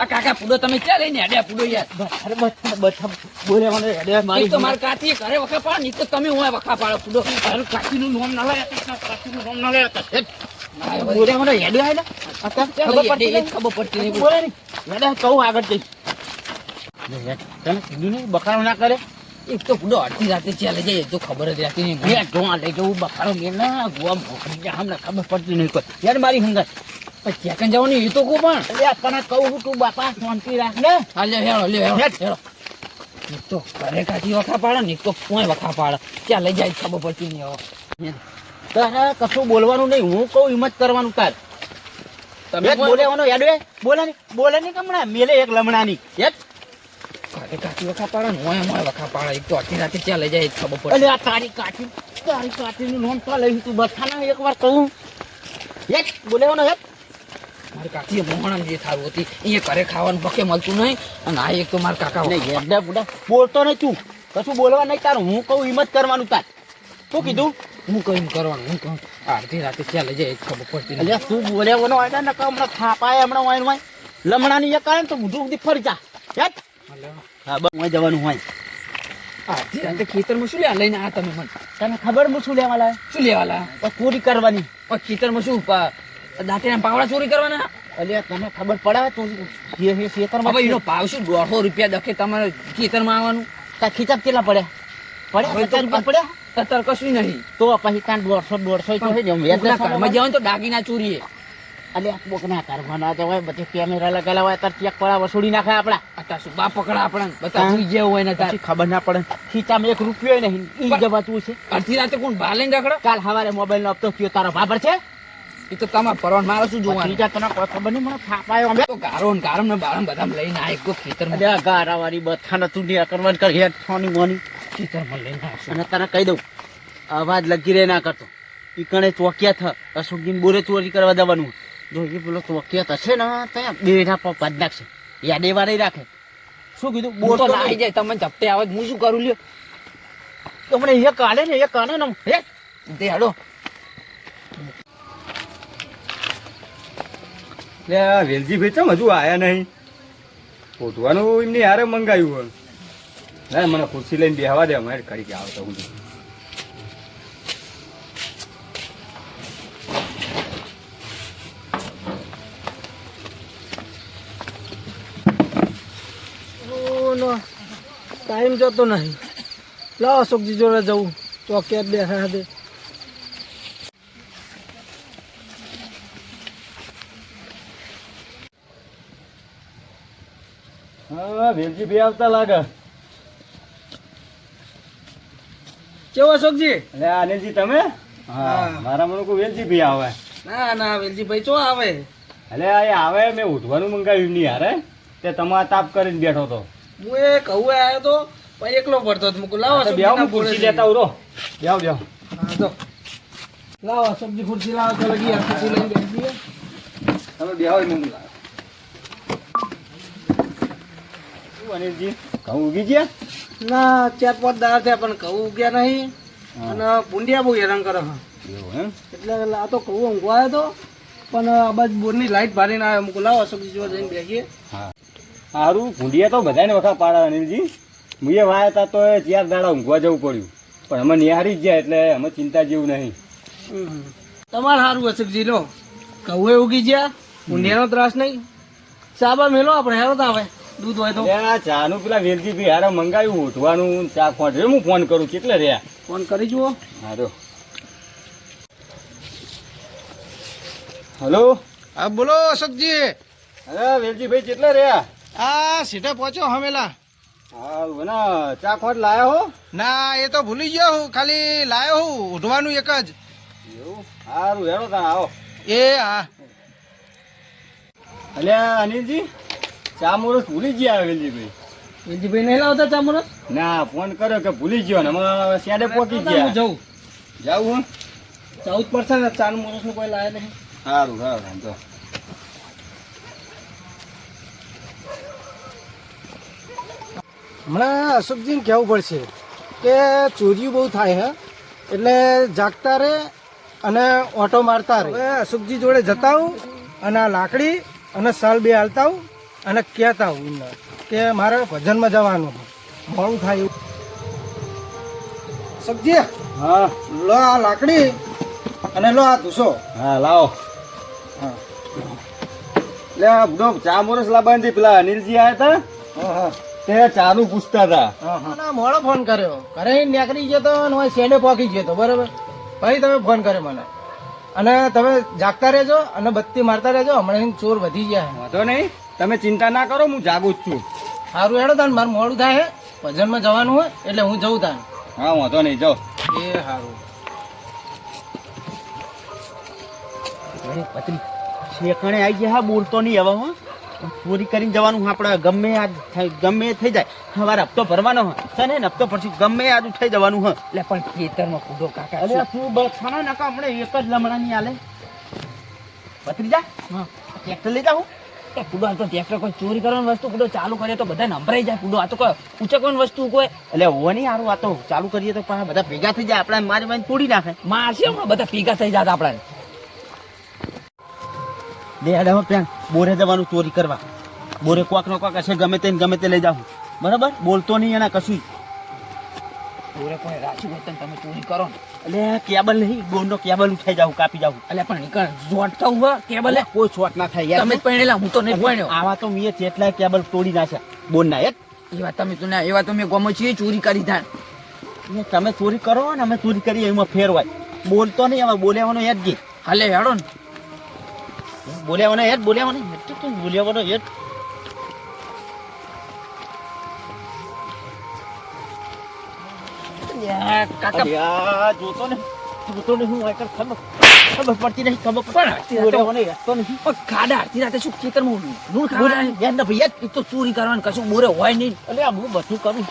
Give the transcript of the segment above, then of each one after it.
આ કાકા પૂડો તમે ક્યાં લઈને હેડ્યા પૂડો યાર? અરે બધા બોલે મને હેડે મારી તો મારા કાકી ઘરે વખા પાડો નહીં તો તમે હું વખા પાડો પૂડો. મારું કાકીનું નામ ના લે, કાકીનું નામ ના લે. બોલે મને હેડે આય ને ખબર પડતી નહીં. બોલે નહીં હેડે કહું આગળ જઈ તને કીધું નહીં બખારો ના કરે. એક તો પૂડો અડધી રાતે ચાલે જાય તો ખબર જ રહેતી નહીં. મેં જોવા લઈ જવું બખારો મેં ના ગોવા મોકલી ગયા હમણાં ખબર પડતી નહીં કોઈ યાર મારી હંગાત ક્યાં જવાનું એ તો કહું પણ. એટલે તને કહું છું તું બાપા શાંતિ રાખ ને. હા લે હેડો હેડો. એક તો ઘરે કાકી વખા પાડે ને એક તો પોય વખા પાડે. ક્યાં લઈ જાય ખબર પડતી નહીં હવે. તારે કશું બોલવાનું નહીં હું કહું હિંમત કરવાનું તાર તમે બોલેવાનો યાદ બોલે નહીં કમણા મેલે એક લમણાની યાદ ઘરે કાકી વખા પાડે ને મોય વખા પાડે. એક તો અડધી રાતે ક્યાં લઈ જાય ખબર પડે. અલે આ તારી કાઠીનું નામ તો લઈ તું બથાના એકવાર કહું યાદ બોલેવાનો યાદ મારી કાકી મોહણા જે થારું હતી એ ઘરે ખાવાનું પકે મળતું નહીં. અને આ એક તો મારા કાકા યાદ બુડા બોલતો નહીં તું કશું બોલવા નહીં તારું હું કહું હિંમત કરવાનું તાર શું કીધું હું કઈ કરવાનું હું કહું અડધી રાતે ક્યાં લઈ જાય ખબર પડતી નહીં. અલ્યા તું બોલેવાનો હોય ને હમણાં થાપાય હમણાં હોય લમણાની એક કારણ તો ઊંધું ઊંધી ફરી જા યાદ હા બસ હું જવાનું હોય અડધી રાતે ખેતરમાં શું લેવા લઈને આ તમે મને તને ખબર હું શું લેવા લાવે શું લેવા લા? પૂરી કરવાની ખેતરમાં શું દાંતીના પાવડા ચોરી કરવાના? અલ્યા તને ખબર પડે તો ખેતરમાં હવે એનો ભાવ શું 150 રૂપિયા દખે તમારે ખેતરમાં આવવાનું? ખીચાપ કેટલા પડ્યા પડ્યા અત્યારે કશું નહીં. તો પછી ત્યાં 150 તો ઘરમાં જવાનું તો દાગીના ચોરીએ. અલ્યા બોકના કરવાના તો હોય બધી કેમેરા લગાવેલા હોય તાર ચેક પડા વસૂલી નાખે આપડા અત્યારે શું બા પકડા આપણને બધા જોઈ ગયા હોય ને તાર ખબર ના પડે ખીચામાં 1 રૂપિયો નહીં ઈ જવાતું છે. અડધી રાતે કોણ બહાર લઈને રખડે? કાલ સવારે મોબાઈલ નો હપ્તો કયો તારો બાબર છે એ તો તમારે પરવાન મારે શું જોવાનું? ખીચા તને કોઈ ખબર નહીં મને થાપાયો અમે તો ગારો ને ગારમ ને બારમ બધા લઈને આ એક ખેતરમાં અલ્યા ગારાવાળી બથાને તું ની કરવાની કર હેડ છોની મોની ખેતરમાં લઈને આવશું. અને તને કહી દઉં અવાજ લગી રે ના કરતો ઈ કણે ચોકિયા થ અશોકજીને બોરે ચોરી કરવા જવાનું જો એ પેલો ચોકિયા થશે ને ત્યાં બેઠા પગ નાખશે યાદ એવા નહીં રાખે શું કીધું બોર તો લાઈ જાય તમને ઝપટે આવે હું શું કરું લ્યો? તો મને એ કાઢે ને હે તે હેડો લે વેલજીભાઈ ચમ હજુ આયા નહીં પોતવાનું એમની હારે મંગાવ્યું હોય મને ખુરશી લઈને બેહવા દે અમારે કરી કે આવતા હું ટાઈમ જતો નહીં લાવો અશોકજી જોડે જવું ચોકિયાત બેઠા hatte હા વેલજીભાઈ આવતા લાગે કેવો અશોકજી? અરે અનિલજી તમે હા મારા મને કોઈ વેલજીભાઈ આવે ના વેલજીભાઈ ચો આવે અરે આ આવે મેં ઉઠવાનું મંગાવ્યું એમની હારે તે તમારા તાપ કરીને બેઠો તો હું એ કહું આવ્યો તો પણ એકલો પડતો હતો મુકુ લાવો બેહો ખુરશી લેતા ઉરો બેહો હા તો લાવો અશોકજી ખુરશી લાવો તો લગી યાર ખુરશી લઈને બેસી જઈએ. તમે બેહો મંગુ અનિલજી ઘઉં ઉગી ગયા ના 4-5 દાડા થયા પણ કહું ઉગ્યા નહીં અને ભૂંડિયા બહુ હેરાન કરે હા એવું એમ એટલે આ તો કહું ઊંઘવા આવ્યો તો પણ આ બાજુ બોરની લાઈટ ભારીને આવ્યો મુકુ લાવો અશોકજી જોડે જઈને બેસીએ. હા સારું ભૂંડિયા તો બધાને વખા પાડા અનિલજી મુએ વાયા હતા તો 4 દાડા ઊંઘવા જવું પડ્યું પણ અમે નિહારી જ ગયા એટલે અમે ચિંતા જેવું નહીં તમારે સારું અશોકજી લો કહું એ ઉગી ગયા ભૂંડિયાનો ત્રાસ નહીં સાબા મેલો આપણે હેરો તો આવે દૂધ હોય તો ચા નું પેલા વેલજીભાઈ હારે મંગાવ્યું ઉઠવાનું ચા ખોટ હું ફોન કરું કેટલે રહ્યા ફોન કરી જુઓ. હારો હલો હા બોલો અશોકજી. અરે વેલજીભાઈ કેટલે રહ્યા આ સીધે પહોંચ્યો હમેલા. હા ના ચા ખોટ લાયા હો ના એ તો ભૂલી ગયો હું ખાલી લાયો હું ઉઠવાનું એક જ. એવું સારું હેરો તા આવો એ હા અલ્યા અનિલજી ચા મોરસ ભૂલી ગયા વેલજીભાઈ વેલજીભાઈ નહીં લાવતા ચામરસ? ના ફોન કર્યો કે ભૂલી ગયો ને અમે શેડે પહોંચી હું ગયા જઉં જાવું હું જવું જ પડશે ને ચાર મોરસ નું કોઈ લાવે નહીં. સારું સારું તો હમણાં અશોકજીને કહેવું પડશે કે ચોરીઓ બહુ થાય હે એટલે જાગતા રહે અને ઓટો મારતા રહે. હવે અશોકજી જોડે જતા આવું અને આ લાકડી અને સાલ બે હાલતા આવું અને કહેતા હું એમને કે મારે ભજનમાં જવાનું છે, મોડું થાય એવું. સબ્જી હા લો આ લાકડી અને લો આ ધૂસો. હા લાવો. હા એટલે આ બધો ચા મોરસ લાવવાની પેલા અનિલજી આવ્યા હતા હા તે ચાનું પૂછતા હતા. હા મોડો ફોન કર્યો, ઘરે નીકળી ગયો તો અને હું શેડે પહોંચી ગયો તો બરાબર. પછી તમે ફોન કર્યો મને, અને તમે જાગતા રહેજો અને બત્તી મારતા રહેજો, હમણાં ચોર વધી ગયા છે. વાંધો નહીં, તમે ચિંતા ના કરો, હું જાગું જ છું. સારું હેડો તાન, મારું મોડું થાય છે ભજનમાં જવાનું હોય એટલે હું જઉં તાન. હા વાંધો નહીં, જાઓ. એ સારું. પત્રી શેકણે આવી ગયા, હા બોલતો નહીં હવે. હું ચોરી કરીને જવાનું આપણે ગમે આ ગમે એ થઈ જાય. સવારે હપ્તો ભરવાનો હોય છે ને, હપ્તો પછી ગમે આ થઈ જવાનું હોય. એટલે પણ ખેતરમાં કૂદો કાકા. અરે તું બસ ખાના નકા હમણાં એક જ લમણાની હાલે. પત્રી જા ટ્રેક્ટર લઈ જાઉં. એ કૂદો આ તો ટ્રેક્ટર કોઈ ચોરી કરવાની વસ્તુ કૂદો ચાલુ કરે તો બધા નંબરાઈ જાય. કૂદો આ તો કોઈ ઉચકવાની વસ્તુ કોઈ એટલે હો નહીં સારું, આ તો ચાલુ કરીએ તો પાછા બધા ભેગા થઈ જાય, આપણા મારી મારી તોડી નાખે. મારશે હમણાં બધા ભેગા થઈ જાત આપણાને. બે હવે પ્લાન બોરે જવાનું ચોરી કરવા. બોરે કોક નો કોક હશે, ગમે તે લઈ જાઉં. બરાબર, બોલતો નહીં એના કશું. ચોરે કોઈ રાખ્યું હોય તો તમે ચોરી કરો ને. એટલે કેબલ નહીં, બોરનો કેબલ ઉઠાઈ જાઉં, કાપી જાઉં. એટલે પણ નીકળ જોટ થવું હોય કેબલ. કોઈ શોટ ના થાય યાર. તમે જ પહેણેલા, હું તો નહીં ભણ્યો. આવા તો મેં કેટલાય કેબલ તોડી નાખ્યા બોરના. એક એવા તમે તો ના, એવા તો મેં ગમો છીએ ચોરી કરી થાય. તમે ચોરી કરો ને અમે ચોરી કરીએ, એમાં ફેર હોય. બોલતો નહીં, અમે બોલ્યાવાનો યાદ ગઈ. હાલે હેડો ને. બોલ્યાવાનો યાદ, બોલ્યાવાનો બોલ્યાવાનો યાદ. કાકા જોતો ને હું ખબર પડતી નહીં, ખબર બોલ્યાવાનો યાદ તો નહીં. પણ ખાડા આરતી રાતે શું ખેતરમાં લૂણ ખાવાનું? યાદ ના ભાઈ, એ તો ચોરી કરવાનું કશું બોરે હોય નહીં. એટલે હું બધું કરું,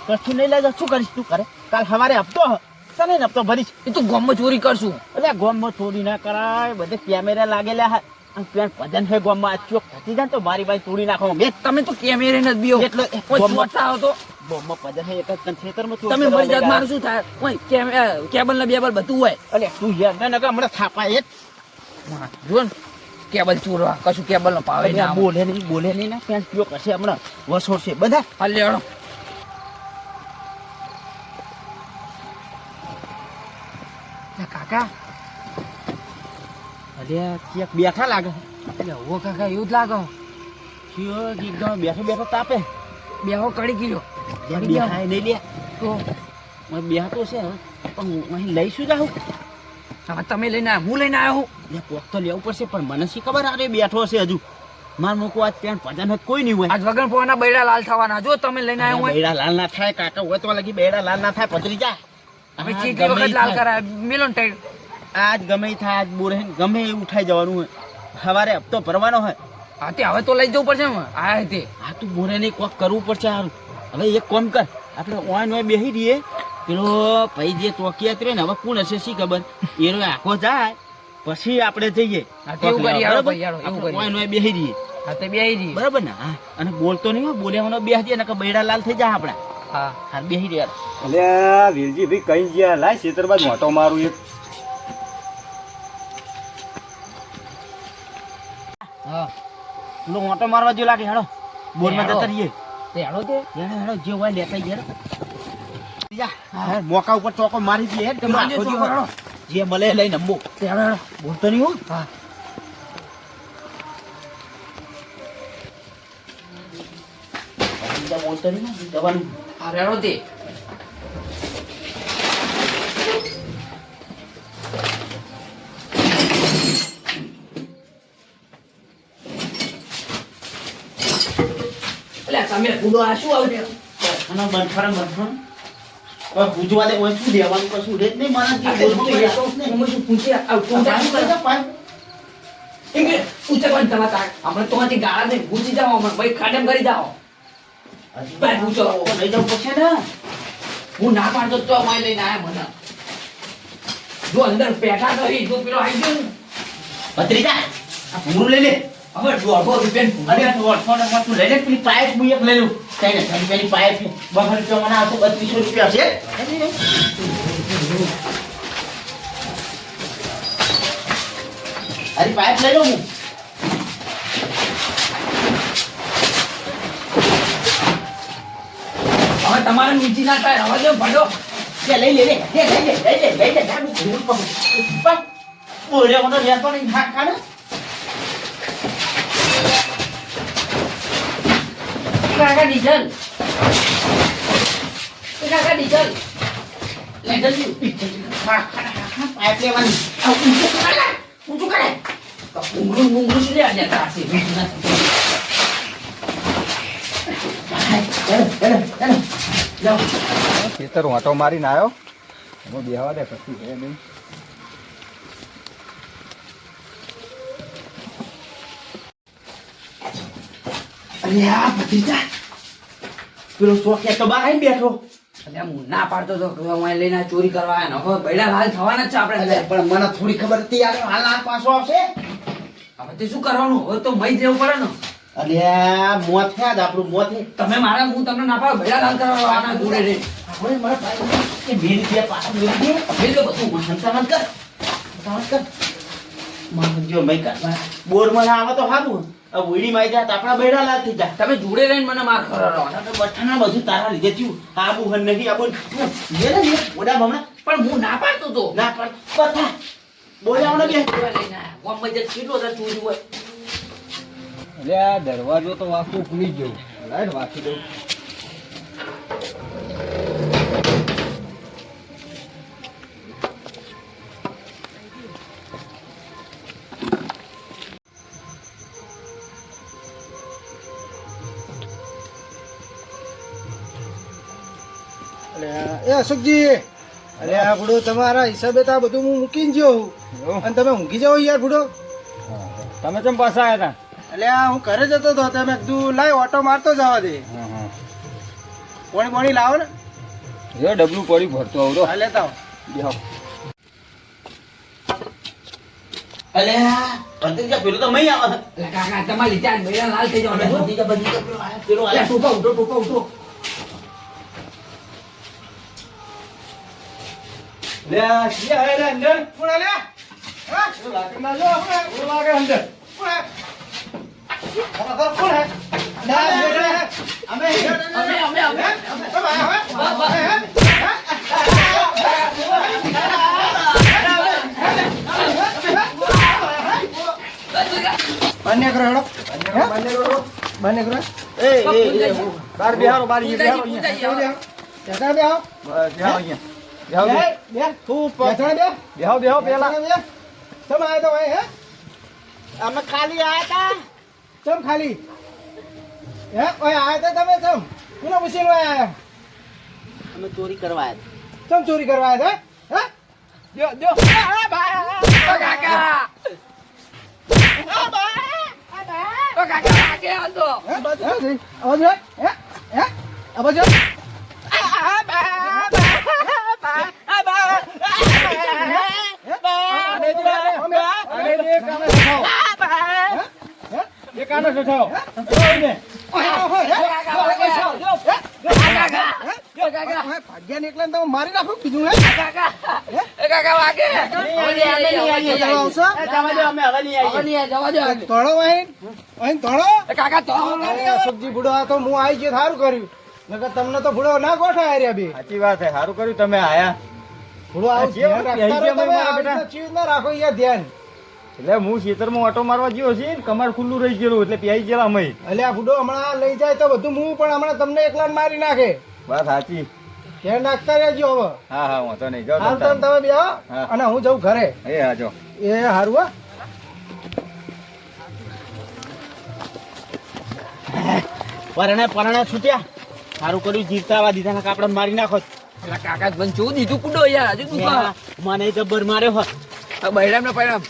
કશું નહીં લઈ જાઉં. શું કરીશ તું? કરે કાલ સવારે હપ્તો તને હપ્તો ભરીશ. એ તો ગમમાં ચોરી કરશું. એટલે ગોમમાં ચોરી ના કરાય, બધે કેમેરા લાગેલા હે. પેલા ભજન છે ગોમમાં, આ ચોક થતી જાય તો મારી બાઈ તોડી નાખો. બે તમે તો કેમેરે નથી બીઓ. એટલે કોઈ ગોમમાં ચોરતા હો તો ગોમમાં ભજન છે, એક જ ખેતરમાં ચોરી તમે કરવા મરી જાત, લાગ્યા. મારું શું થાય? કોઈ કેબલ ને બેબલ બધું હોય. અલે તું યાર ના નકા હમણાં થાપાય જ. જો ને કેબલ ચોરવા કશું કેબલ નો પાવે ના. બોલે નહીં ના પેન્ટ પીઓ કરશે હમણાં વસોડશે બધા. હાલે હેડો. કાકા અરે ક્યાંક બેઠા લાગે. એટલે હો કાકા એવું જ લાગે. એકદમ બેઠો તાપે. બેહો કડી ગયો. બેઠા નહીં લે તો બેઠો છે હવે, પણ અહીં લઈશું જાઉં. હવે તમે લઈને આવ્યા, હું લઈને આવ્યો હું. પોક તો લેવું પડશે, પણ મને શી ખબર અરે બેઠો છે હજુ. માર મૂકવા આજ પેન્ટ ભજન કોઈ નહીં હોય. આજ વગર પોવાના બૈડા લાલ થવાના. જો તમે લઈને આવ્યો હોય. બેડા લાલ ના થાય કાકા, હોય તો લગી બેડા લાલ ના થાય. પતરી જા હવે ચીટી વખત લાલ કરાય મેલો ને ટાઈડ. આજ ગમે ઈ થાય, આજ બોરે ગમે એ ઉઠાઈ જવાનું હોય. સવારે હપ્તો ભરવાનો હોય. હા તે હવે તો લઈ જવું પડશે ને. આ તે હા તું બોરે નહીં કોક કરવું પડશે. સારું હવે એક કામ કર, આપણે ઓન હોય બેસી રહીએ. પેલો ભાઈ જે ચોકિયાત રહ્યો ને, હવે કોણ હશે શી ખબર, એનો આખો જાય પછી આપણે જઈએ. હા તે એવું કરીએ. હાલો ભાઈ, હાલો એવું કરીએ. ઓન હોય બેસી રહીએ. હા તે બેહી રહી. બરાબર ને? હા, અને બોલતો નહીં હો, બોલ્યાવાનો બેસી દે ને બેડા લાલ થઈ જાય આપણા. હા હા બેસી રહ્યા. એટલે વીરજી ભાઈ કઈ ગયા, લાય ખેતર બાદ મોટો મારું એક. હા પેલો મોટો મારવા જેવું લાગે. હેડો બોરમાં હેડો. જતા રહીએ. તે હેડો તે. હેડો હેડો જે હોય લેતા ગયા. હા મોકા ઉપર ચોકો મારી દઈએ. હેડ તમે મારજો આખો ચોકો, દિવસ હેડો. જે મળે લઈને અંબો. તે હેડો હેડો. બોલતો નહીં હો. હા બોલતો નહીં હો, જવાનું. હા હેડો તે. એટલે તમે કૂદો આ શું આવે? અને બંધફારા બંધફારા. હવે પૂછવા દે ઓય શું દેવાનું કશું રે જ નહીં. મારા જે બોલતો યાર તો ને. હું શું પૂછ્યા? આ ઊંચા શું કરે? એટલે ઊંચા કોણ તમારા તાક? હમણાં તમારી ગાળા ને ઘૂસી જાઓ, હમણાં ભાઈ ખાડમ કરી જાઓ. ભાઈ પૂછો. લઈ જવું પડશે ને. હું ના પાડતો તો માય લઈને આયા મને. જો અંદર પેઠા કરી જો પેલો આવી ગયો ને. ભત્રીજા આ ભૂરું લઈ લે. હવે 150 રૂપિયા અરે તું 800 તું લઈ લે. પેલી પાઇપ હું એક લઈ લઉં. કઈ ને પેલી પાઇપ 200 રૂપિયા મને આવશે, 3200 રૂપિયા છે. અરે પાઇપ લઈ લઉં હું. તમારે નીચી ના થાય હવે જો ભડો લે લઈ લે જા હું ઘૂર પણ બોલ્યો મને રહેતો નહીં ખા ને કાકા ડીઝલ ડીઝલ લે જલ્દી પાઇપ લેવાની ઊંચું કરે ઊંઘરું શું લે આજે તાસી જાઓ ખેતર વાંટો મારીને આવ્યો એમાં બેહવા દે કશું છે નહીં. અલ્યા ભતીજા પેલો ચોકિયા તો બહાર આવીને બેઠો અલ્યા હું ના પાડતો તો કે હું અહીં લઈને ચોરી કરવા આવ્યા ને હવે બૈડા હાલ થવાના જ છે આપણે અલ્યા પણ મને થોડી ખબર હતી યાર હાલ આ પાછો આવશે હવે તે શું કરવાનું હવે તો મઈ જવું પડે ને અલ્યા મોત થયા જ આપણું મોત હે તમે મારા હું તમને ના પાડો બૈડા હાલ કરવા આના જોડે રે આપણે મારા ભાઈ કે મેરી દે પાછો મેરી દે એટલે બધું સંતાન કર માર જો મઈ કર બોર માં આવે તો સારું આ ઉડી માં જા આપણા બેડા લાલ થઈ જા તમે જોડે રહીને મને માર ખરારો બઠાના બધું તારા લીધે થયું આબુ હન નહીં આબુ લે ને ઓડા ભમણા પણ હું ના પાડતો તો ના પણ કથા બોલાવને બે લઈને આયા ગામમાં જે કેટલો હતા ચોરી હોય એટલે આ દરવાજો તો વાંકું ખુલી ગયો લાઈટ વાંકી દઉં. એ અશોકજી અરે આ બુડો તમારા હિસાબે તો આ બધું હું મૂકીને ગયો હું અને તમે ઊંઘી જાઓ યાર બુડો તમે કેમ પાછા આવ્યા એટલે આ હું ઘરે જતો હતો તમે કીધું લાય ઓટો મારતો જવા દે હતા? પાણી લાવો ને જો ડબલું પડી ભરતો આવડો હા લેતા આવો. બેહો. અલ્યા ભતીજા પેલો તો મઈ આવે એટલે કાકા તમારી ચાર બૈડા લાલ થઈ જવાના છો. ભતીજા પેલો આયા પેલો અલ્યા, આયા ટોપા ઉઠો લે શી આયા રે અંદર? કોણ આલ્યા? હા? પેલો લાકડી ના જો, પેલો લાગે અંદર. કોણ હે? ખરેખર કોણ હે? ના, અમે અમે તમે આયા હે? બંને કરો હેડો બંને કરો એ બાર બેહારો, બાર ઈ બેહારો પૂજાજી, અહીંયા. બેઠા બે આવો બસ બેહારો અહીંયા. બેહારો બે. બે ખૂબ બેઠા બે બેહારો બેહારો પેલા. ચમ આયા તો ભાઈ હે અમે ખાલી આયા તા ચમ ખાલી હે ઓય આયા તો તમે ચમ કોના પૂછીને આયા અમે ચોરી કરવા આવ્યા ચમ ચોરી કરવા આયા હે દ્યો દ્યો કાકા ઓ કાકા આગે આંદો હે અવાજ હે હે અવાજ એકાનો સઠાવો. ભાગ્યા નીકળે ને તમે મારી નાખો કીધું હે કાકા વાગે આવશો જવા દો અમે હવે નહીં આવીએ જવા દો તોડો અહીં તોડો કાકા તો સબ્જી બુડો આ તો હું આવી ગયો સારું કર્યું નકર તમને તો બુડો ના ગોઠાય રહ્યા બે સાચી વાત છે, સારું કર્યું તમે આયા. બુડો આવું જે ધ્યાન વખતે રાખતા રહો આવી ગયા તમે, મારા આવી બેટા. રીતના ચીજ ના રાખો યાર ધ્યાન એટલે હું ખેતરમાં ઓટો મારવા ગયો છે ને કમાડ ખુલ્લું રહી ગયેલું એટલે પ્યાઈ ગયેલા અમે. અલ્યા બુડો હમણાં લઈ જાય તો બધું હું પણ હમણાં તમને એકલા મારી નાખે વાત સાચી. ધ્યાન રાખતા રહેજો હવે હા હા વાંધો નહીં. જાઓ હાલ તમે. તમે બે આવો હા. અને હું જઉં ઘરે એ હા જો. એ હારું હો પરણે છૂટ્યા સારું કર્યું જીવતા આવા દીધા ના કાપડા મારી નાખો કાકા મને શું દીધું કુડો યાર હજુ તું કહો. મને જબ્બર માર્યો હોત આ બૈરામ ને પૈરામ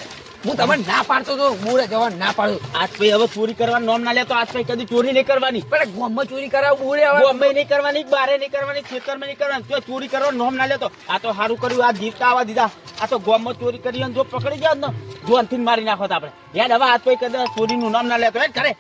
હું તમને ના પાડતો તો મૂળે જવાનું ના પાડું આજ પછી હવે ચોરી કરવાનું નામ ના લે તો આજ પછી કદી ચોરી નહીં કરવાની પણ ગામમાં ચોરી કરાવ મૂળે હવે ગમે નહીં કરવાની બારે નહીં કરવાની ખેતરમાં નહીં કરવાની જો ચોરી કરવાનું નામ ના લેતો આ તો સારું કર્યું આ જીવતા આવા દીધા આ તો ગામમાં ચોરી કરી અને જો પકડી જાય ને જો અંતિમ મારી નાખો તો આપણે યાદ હવે આજ પછી કદાચ ચોરીનું નામ ના લેતો કરે